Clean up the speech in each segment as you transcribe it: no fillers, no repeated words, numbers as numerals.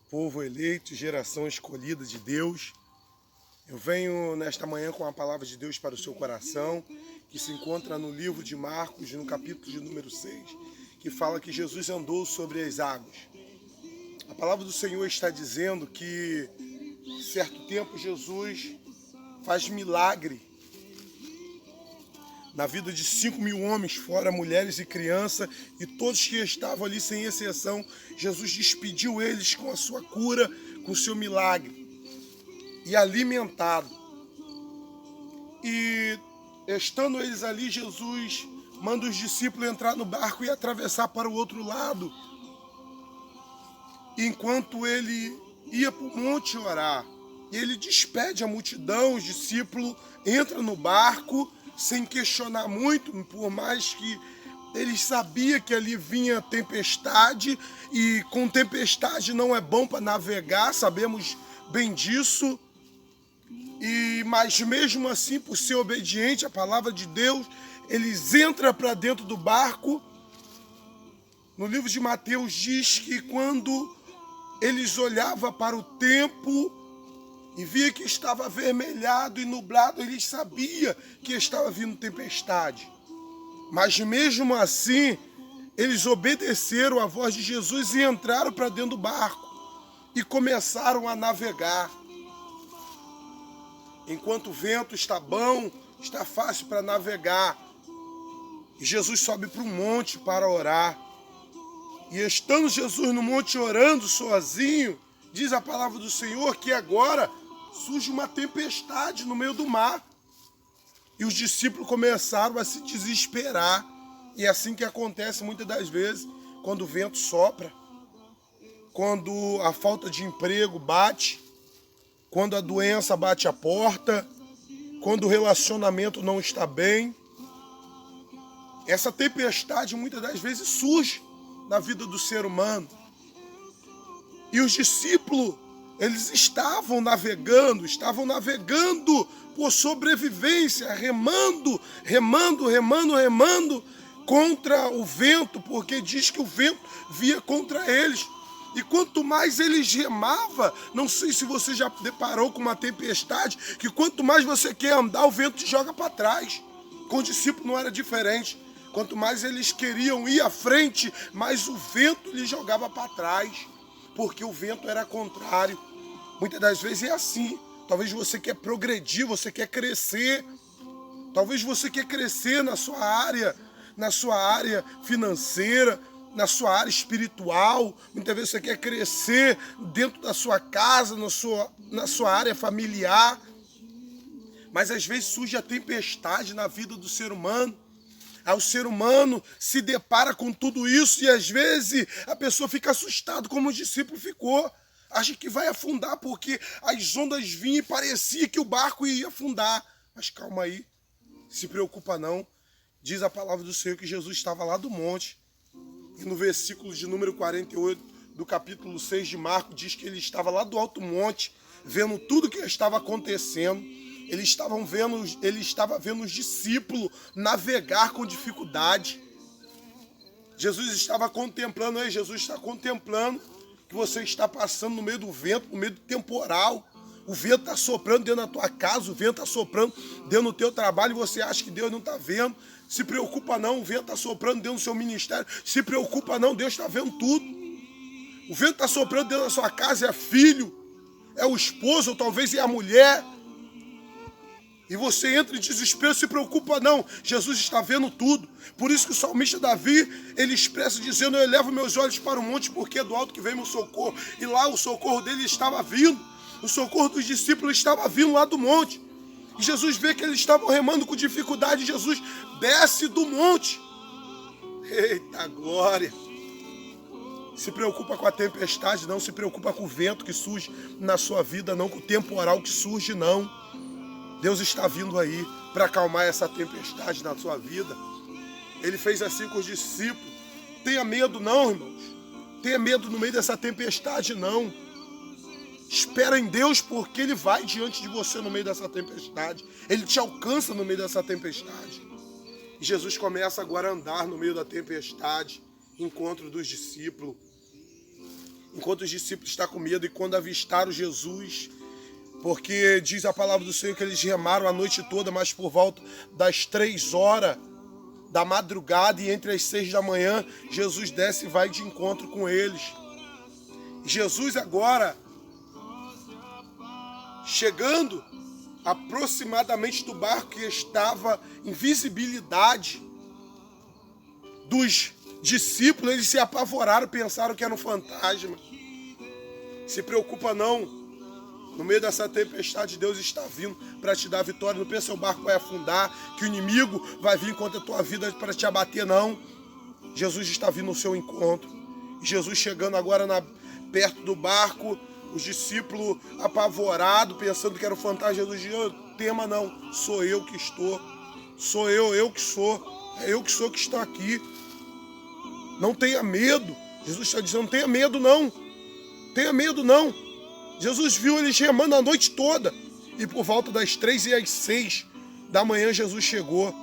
povo eleito, geração escolhida de Deus. Eu venho nesta manhã com a palavra de Deus para o seu coração, que se encontra no livro de Marcos, no capítulo de número 6, que fala que Jesus andou sobre as águas. A palavra do Senhor está dizendo que, certo tempo, Jesus faz milagre na vida de 5.000 homens, fora mulheres e crianças, e todos que estavam ali, sem exceção, Jesus despediu eles com a sua cura, com o seu milagre, e alimentado. E estando eles ali, Jesus manda os discípulos entrar no barco e atravessar para o outro lado. Enquanto ele ia para o monte orar, ele despede a multidão, os discípulos entram no barco, sem questionar muito, por mais que eles sabiam que ali vinha tempestade, e com tempestade não é bom para navegar, sabemos bem disso. Mas mesmo assim, por ser obediente à palavra de Deus, eles entram para dentro do barco. No livro de Mateus diz que quando eles olhavam para o tempo e via que estava avermelhado e nublado, eles sabiam que estava vindo tempestade. Mas mesmo assim, eles obedeceram à voz de Jesus e entraram para dentro do barco e começaram a navegar. Enquanto o vento está bom, está fácil para navegar. E Jesus sobe para o monte para orar. E estando Jesus no monte orando sozinho, diz a palavra do Senhor que agora surge uma tempestade no meio do mar. E os discípulos começaram a se desesperar. E é assim que acontece muitas das vezes, quando o vento sopra, quando a falta de emprego bate, quando a doença bate a porta, quando o relacionamento não está bem. Essa tempestade muitas das vezes surge na vida do ser humano. E os discípulos, eles estavam navegando por sobrevivência, remando contra o vento, porque diz que o vento via contra eles. E quanto mais eles remavam, não sei se você já deparou com uma tempestade, que quanto mais você quer andar, o vento te joga para trás. Com o discípulo não era diferente. Quanto mais eles queriam ir à frente, mais o vento lhes jogava para trás, porque o vento era contrário. Muitas das vezes é assim. Talvez você quer progredir, você quer crescer. Talvez você quer crescer na sua área financeira, na sua área espiritual. Muitas vezes você quer crescer dentro da sua casa, na sua área familiar. Mas às vezes surge a tempestade na vida do ser humano. Aí o ser humano se depara com tudo isso e às vezes a pessoa fica assustada, como o discípulo ficou. Acha que vai afundar porque as ondas vinham e parecia que o barco ia afundar. Mas calma aí, se preocupa não. Diz a palavra do Senhor que Jesus estava lá do monte. E no versículo de número 48 do capítulo 6 de Marcos diz que ele estava lá do alto monte, vendo tudo que estava acontecendo. Ele estava vendo os discípulos navegar com dificuldade. Jesus estava contemplando, Jesus está contemplando que você está passando no meio do vento, no meio do temporal. O vento está soprando dentro da tua casa, o vento está soprando dentro do teu trabalho e você acha que Deus não está vendo. Se preocupa não, o vento está soprando dentro do seu ministério. Se preocupa não, Deus está vendo tudo. O vento está soprando dentro da sua casa, é filho, é o esposo, ou talvez é a mulher. E você entra em desespero, se preocupa não, Jesus está vendo tudo. Por isso que o salmista Davi, ele expressa dizendo: eu elevo meus olhos para o monte, porque é do alto que vem meu socorro. E lá o socorro dele estava vindo, o socorro dos discípulos estava vindo lá do monte. E Jesus vê que eles estavam remando com dificuldade, Jesus desce do monte. Eita glória! Se preocupa com a tempestade, não se preocupa com o vento que surge na sua vida, não com o temporal que surge, não. Deus está vindo aí para acalmar essa tempestade na sua vida. Ele fez assim com os discípulos. Tenha medo não, irmãos. Tenha medo no meio dessa tempestade não. Espera em Deus, porque Ele vai diante de você no meio dessa tempestade. Ele te alcança no meio dessa tempestade. E Jesus começa agora a andar no meio da tempestade, encontro dos discípulos. enquanto os discípulos estão com medo, e quando avistaram Jesus, porque diz a palavra do Senhor que eles remaram a noite toda, mas por volta das 3 horas da madrugada e entre as 6 da manhã, Jesus desce e vai de encontro com eles. Jesus agora, chegando aproximadamente do barco que estava em visibilidade dos discípulos, eles se apavoraram, pensaram que era um fantasma. Se preocupa não. No meio dessa tempestade, Deus está vindo para te dar vitória. Não pensa que o barco vai afundar, que o inimigo vai vir contra a tua vida para te abater, não. Jesus está vindo ao seu encontro. Jesus chegando agora perto do barco, os discípulos apavorados, pensando que era um fantasma. Jesus diz: tema não, sou eu que estou. Sou eu que sou. É eu que sou que estou aqui. Não tenha medo. Jesus está dizendo: não tenha medo não. Tenha medo não. Jesus viu eles remando a noite toda. E por volta das 3 e às 6 da manhã Jesus chegou.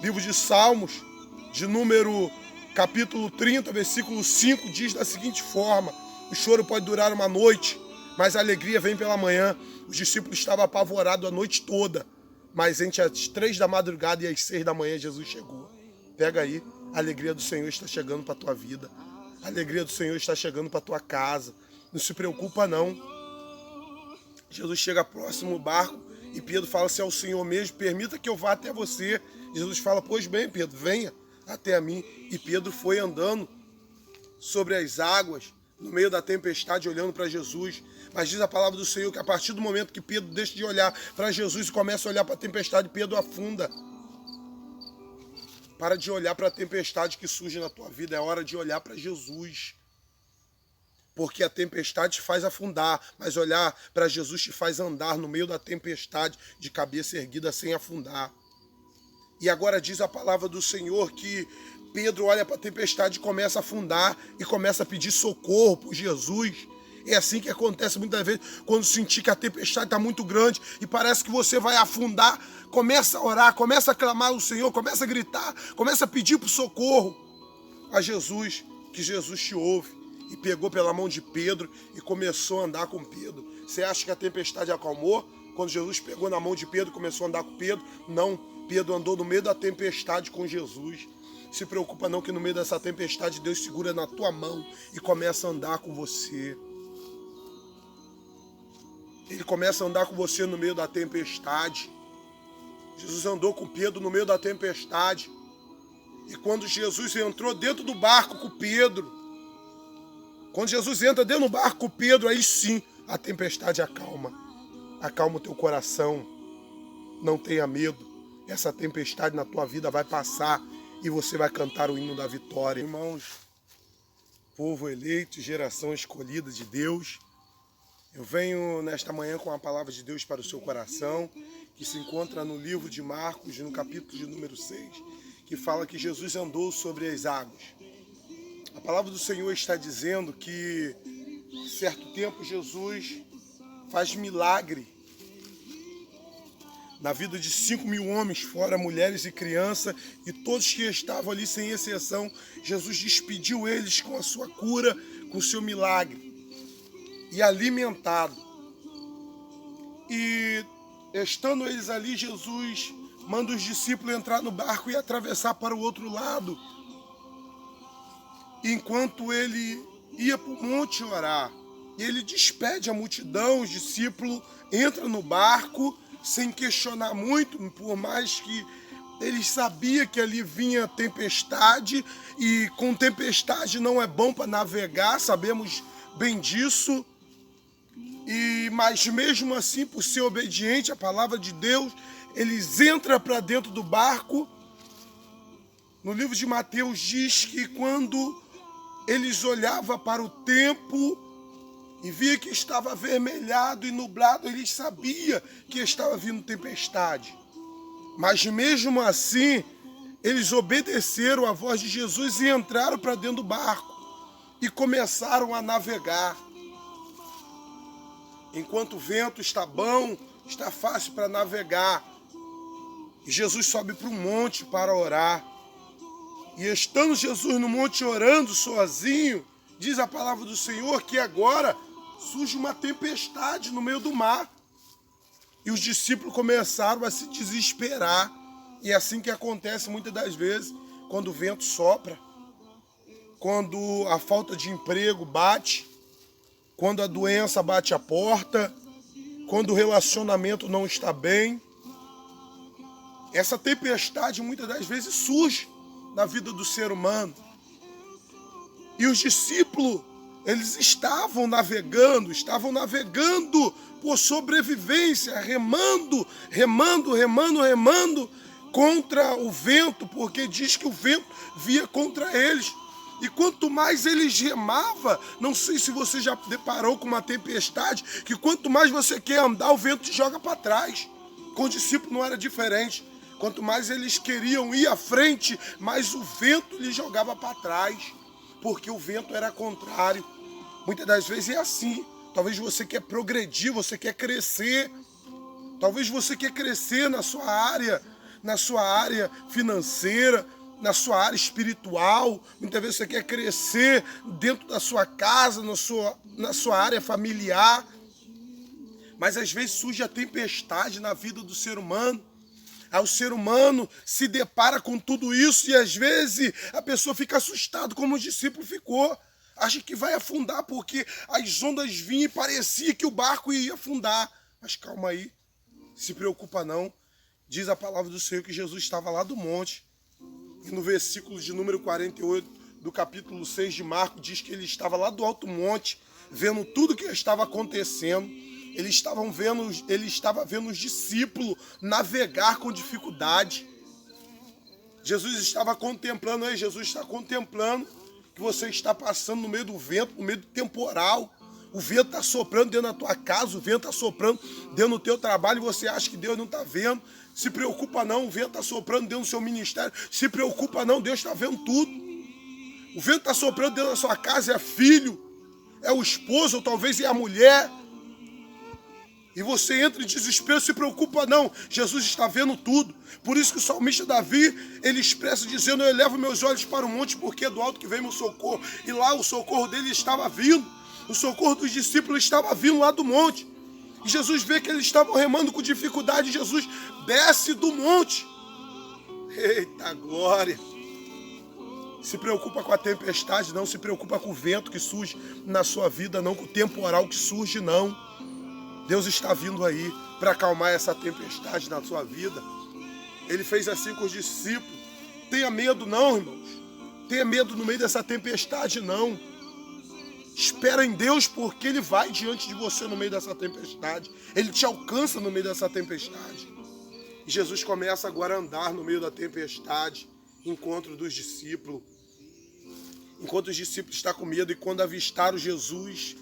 Livro de Salmos, de número capítulo 30, versículo 5, diz da seguinte forma: o choro pode durar uma noite, mas a alegria vem pela manhã. Os discípulos estavam apavorados a noite toda, mas entre as 3 da madrugada e as 6 da manhã Jesus chegou. Pega aí, a alegria do Senhor está chegando para a tua vida. A alegria do Senhor está chegando para a tua casa. Não se preocupa não. Jesus chega próximo ao barco e Pedro fala: se é o Senhor mesmo, permita que eu vá até você. Jesus fala: pois bem, Pedro, venha até a mim. E Pedro foi andando sobre as águas, no meio da tempestade, olhando para Jesus. Mas diz a palavra do Senhor que a partir do momento que Pedro deixa de olhar para Jesus e começa a olhar para a tempestade, Pedro afunda. Para de olhar para a tempestade que surge na tua vida, é hora de olhar para Jesus. Porque a tempestade te faz afundar, mas olhar para Jesus te faz andar no meio da tempestade, de cabeça erguida, sem afundar. E agora diz a palavra do Senhor que Pedro olha para a tempestade e começa a afundar e começa a pedir socorro por Jesus. É assim que acontece muitas vezes, quando sentir que a tempestade está muito grande e parece que você vai afundar, começa a orar, começa a clamar ao Senhor, começa a gritar, começa a pedir por socorro a Jesus, que Jesus te ouve. E pegou pela mão de Pedro e começou a andar com Pedro. Você acha que a tempestade acalmou? Quando Jesus pegou na mão de Pedro e começou a andar com Pedro? Não, Pedro andou no meio da tempestade com Jesus. Se preocupa não que no meio dessa tempestade Deus segura na tua mão e começa a andar com você. Ele começa a andar com você no meio da tempestade. Jesus andou com Pedro no meio da tempestade. E quando Jesus entrou dentro do barco com Pedro, quando Jesus entra dentro do barco com Pedro, aí sim a tempestade acalma. Acalma o teu coração. Não tenha medo. Essa tempestade na tua vida vai passar e você vai cantar o hino da vitória. Irmãos, povo eleito, geração escolhida de Deus, eu venho nesta manhã com a palavra de Deus para o seu coração, que se encontra no livro de Marcos, no capítulo de número 6, que fala que Jesus andou sobre as águas. A palavra do Senhor está dizendo que, certo tempo, Jesus faz milagre na vida de 5.000 homens, fora mulheres e crianças, e todos que estavam ali, sem exceção, Jesus despediu eles com a sua cura, com o seu milagre, e alimentado. E, estando eles ali, Jesus manda os discípulos entrar no barco e atravessar para o outro lado. Enquanto ele ia para o monte orar, ele despede a multidão, os discípulos entram no barco sem questionar muito, por mais que eles sabiam que ali vinha tempestade, e com tempestade não é bom para navegar, sabemos bem disso. Mas mesmo assim, por ser obediente à palavra de Deus, eles entram para dentro do barco. No livro de Mateus diz que quando eles olhavam para o tempo e via que estava avermelhado e nublado, eles sabiam que estava vindo tempestade. Mas mesmo assim, eles obedeceram à voz de Jesus e entraram para dentro do barco e começaram a navegar. Enquanto o vento está bom, está fácil para navegar. E Jesus sobe para o monte para orar. E estando Jesus no monte orando sozinho, diz a palavra do Senhor que agora surge uma tempestade no meio do mar. E os discípulos começaram a se desesperar. E é assim que acontece muitas das vezes, quando o vento sopra, quando a falta de emprego bate, quando a doença bate a porta, quando o relacionamento não está bem. Essa tempestade muitas das vezes surge na vida do ser humano. E os discípulos, eles estavam navegando por sobrevivência, remando contra o vento, porque diz que o vento via contra eles. E quanto mais eles remavam, não sei se você já deparou com uma tempestade, que quanto mais você quer andar, o vento te joga para trás. Com o discípulo não era diferente. Quanto mais eles queriam ir à frente, mais o vento lhes jogava para trás, porque o vento era contrário. Muitas das vezes é assim. Talvez você quer progredir, você quer crescer. Talvez você quer crescer na sua área financeira, na sua área espiritual. Muitas vezes você quer crescer dentro da sua casa, na sua área familiar. Mas às vezes surge a tempestade na vida do ser humano. Aí o ser humano se depara com tudo isso e às vezes a pessoa fica assustada, como o discípulo ficou. Acha que vai afundar porque as ondas vinham e parecia que o barco ia afundar. Mas calma aí, se preocupa não. Diz a palavra do Senhor que Jesus estava lá do monte. E no versículo de número 48 do capítulo 6 de Marcos diz que ele estava lá do alto monte, vendo tudo que estava acontecendo. Ele estava vendo os discípulos navegar com dificuldade. Jesus estava contemplando, Jesus está contemplando que você está passando no meio do vento, no meio do temporal. O vento está soprando dentro da tua casa, o vento está soprando dentro do teu trabalho e você acha que Deus não está vendo. Se preocupa não, o vento está soprando dentro do seu ministério. Se preocupa não, Deus está vendo tudo. O vento está soprando dentro da sua casa, é filho, é o esposo, ou talvez é a mulher. E você entra em desespero, se preocupa não, Jesus está vendo tudo. Por isso que o salmista Davi, ele expressa dizendo: eu elevo meus olhos para o monte, porque é do alto que vem meu socorro. E lá o socorro dele estava vindo, o socorro dos discípulos estava vindo lá do monte. E Jesus vê que eles estavam remando com dificuldade, Jesus desce do monte. Eita glória! Se preocupa com a tempestade, não se preocupa com o vento que surge na sua vida, não com o temporal que surge, não. Deus está vindo aí para acalmar essa tempestade na sua vida. Ele fez assim com os discípulos. Tenha medo não, irmãos. Tenha medo no meio dessa tempestade, não. Espera em Deus, porque Ele vai diante de você no meio dessa tempestade. Ele te alcança no meio dessa tempestade. E Jesus começa agora a andar no meio da tempestade, encontro dos discípulos. Enquanto os discípulos estão com medo e quando avistaram Jesus,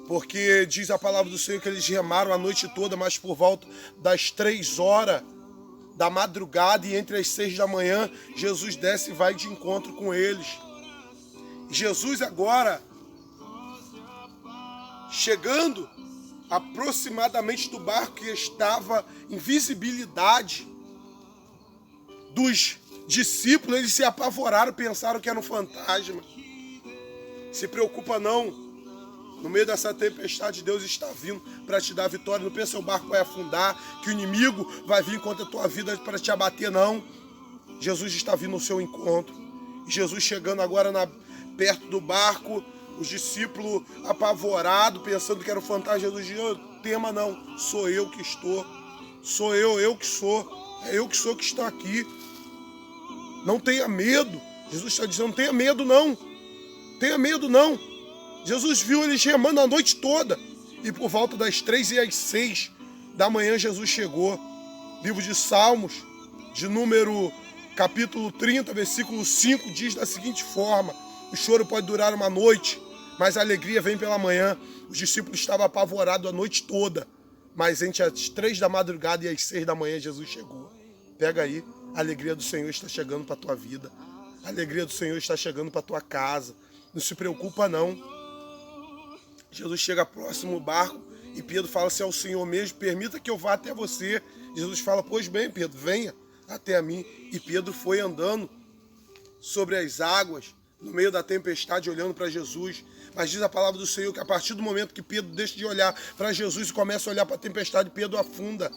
porque diz a palavra do Senhor que eles remaram a noite toda, mas por volta das 3 horas da madrugada e entre as 6 da manhã, Jesus desce e vai de encontro com eles. E Jesus agora, chegando aproximadamente do barco que estava em visibilidade dos discípulos, eles se apavoraram, pensaram que era um fantasma. Se preocupa não. No meio dessa tempestade, Deus está vindo para te dar vitória. Não pensa que o barco vai afundar, que o inimigo vai vir contra a tua vida para te abater, não. Jesus está vindo ao seu encontro. E Jesus chegando agora perto do barco, os discípulos apavorados, pensando que era o fantasma. Jesus diz: não tema não, sou eu que estou. Sou eu que sou. É eu que sou que está aqui. Não tenha medo. Jesus está dizendo: não tenha medo não. Tenha medo não. Jesus viu eles remando a noite toda. E por volta das 3 e às 6 da manhã Jesus chegou. Livro de Salmos, de número capítulo 30, versículo 5, diz da seguinte forma: o choro pode durar uma noite, mas a alegria vem pela manhã. Os discípulos estavam apavorados a noite toda, mas entre as 3 da madrugada e as 6 da manhã Jesus chegou. Pega aí, a alegria do Senhor está chegando para a tua vida. A alegria do Senhor está chegando para a tua casa. Não se preocupa não. Jesus chega próximo ao barco e Pedro fala assim: ao Senhor mesmo, permita que eu vá até você. Jesus fala: pois bem, Pedro, venha até a mim. E Pedro foi andando sobre as águas no meio da tempestade, olhando para Jesus. Mas diz a palavra do Senhor que a partir do momento que Pedro deixa de olhar para Jesus e começa a olhar para a tempestade, Pedro afunda.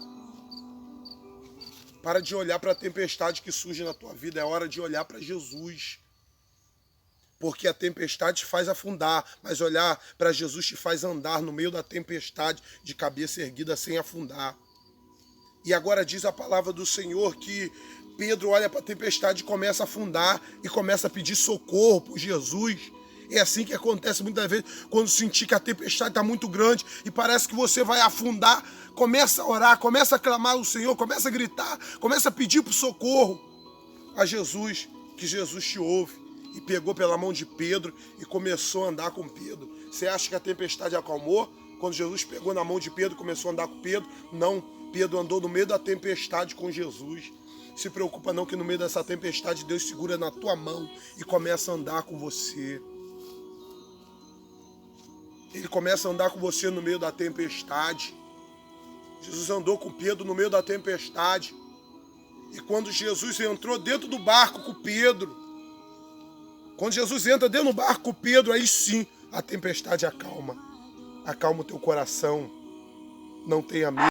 Para de olhar para a tempestade que surge na tua vida, é hora de olhar para Jesus. Porque a tempestade te faz afundar, mas olhar para Jesus te faz andar no meio da tempestade, de cabeça erguida, sem afundar. E agora diz a palavra do Senhor que Pedro olha para a tempestade e começa a afundar e começa a pedir socorro por Jesus. É assim que acontece muitas vezes, quando sentir que a tempestade está muito grande e parece que você vai afundar, começa a orar, começa a clamar ao Senhor, começa a gritar, começa a pedir por socorro a Jesus, que Jesus te ouve. E pegou pela mão de Pedro e começou a andar com Pedro. Você acha que a tempestade acalmou? Quando Jesus pegou na mão de Pedro e começou a andar com Pedro? Não, Pedro andou no meio da tempestade com Jesus. Se preocupa não que no meio dessa tempestade Deus segura na tua mão e começa a andar com você. Ele começa a andar com você no meio da tempestade. Jesus andou com Pedro no meio da tempestade. E quando Jesus entrou dentro do barco com Pedro, quando Jesus entra dentro do barco com Pedro, aí sim a tempestade acalma. Acalma o teu coração. Não tenha medo.